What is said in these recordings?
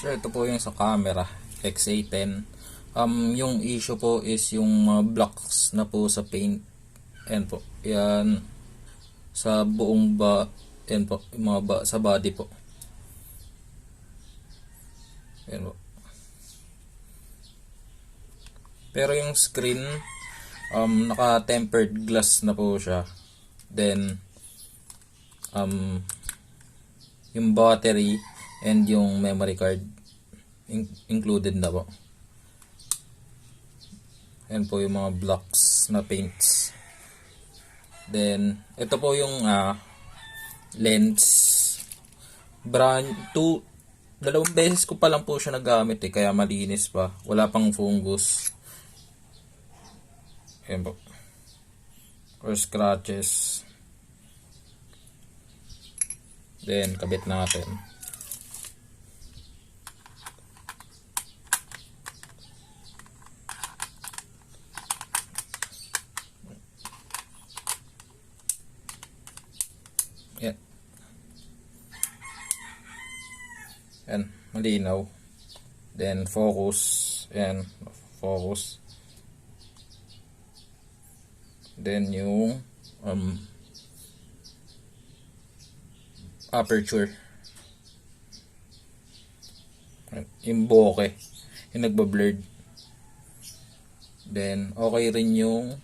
So ito po yung sa camera XA10. Yung issue po is yung mga blocks na po sa paint. Ayan po. Yan sa buong yan po, yung mga sa body po. Ayan po. Pero yung screen naka-tempered glass na po siya. Then yung battery and yung memory card included na po. Ayan po yung mga blocks na paints. Then ito po yung lens. Dalawang beses ko pa lang po siya nagamit kaya malinis pa. Wala pang fungus. Ayan po. Or scratches. Then kabit natin. Yan. Yan, malinaw. Then focus. Yan, focus. Then yung aperture. Yung bokeh. Yung nagbablurred. Then okay rin yung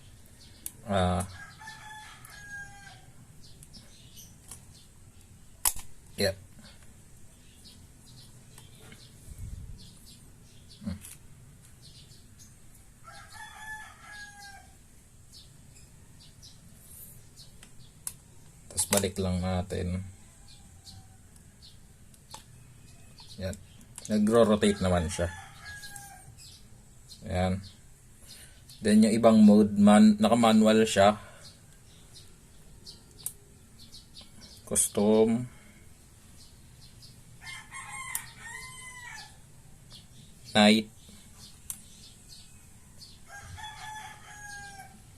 yeah. Tapos balik lang natin. Yan. Nagro-rotate naman siya. Yan. Then yung ibang mode, naka-manual siya. Custom. Night.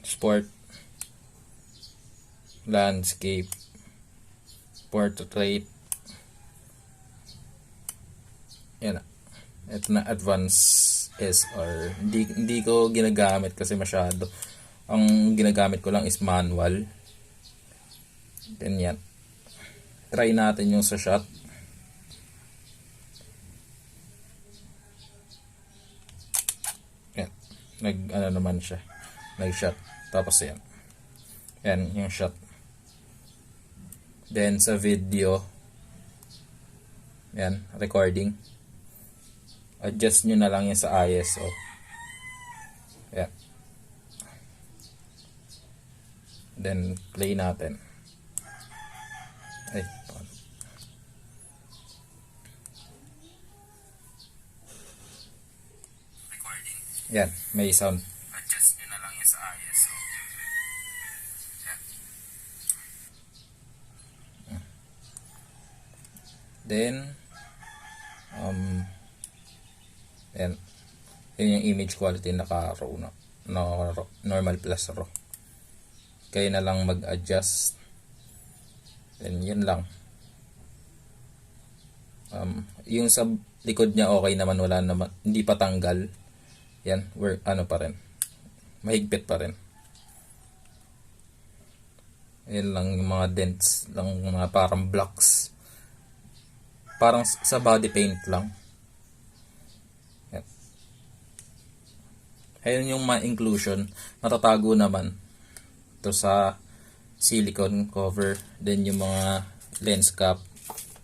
Sport. Landscape. Portrait. Yan na. Ito na, advanced SR. Hindi ko ginagamit kasi masyado. Ang ginagamit ko lang is manual. Then yan. Try natin yung sa shot. Yan. Naman siya. Nag-shot. Tapos yan. Yan yung shot. Then sa video. Yan. Recording. Adjust nyo na lang yan sa ISO. Yan. Then play natin. Ay. Yan. May sound. Adjust nyo na lang yan sa ISO. Yan. Then yan. Yun yung image quality naka-raw na. Normal plus raw. Kaya na lang mag-adjust. Then yun lang. Yung sa likod niya okay naman, wala naman, hindi pa tanggal. Yan, pa rin. Mahigpit pa rin. Yan lang yung mga dents lang, mga parang blocks. Parang sa body paint lang. Yan. Ayun yung mga inclusion. Matatago naman. Ito sa silicone cover. Then yung mga lens cap.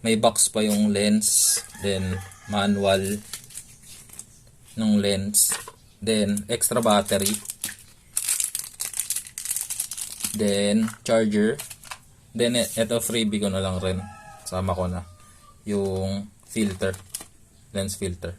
May box pa yung lens. Then manual ng lens. Then extra battery. Then charger. Then ito freebie ko na lang rin. Sama ko na yung filter. Lens filter.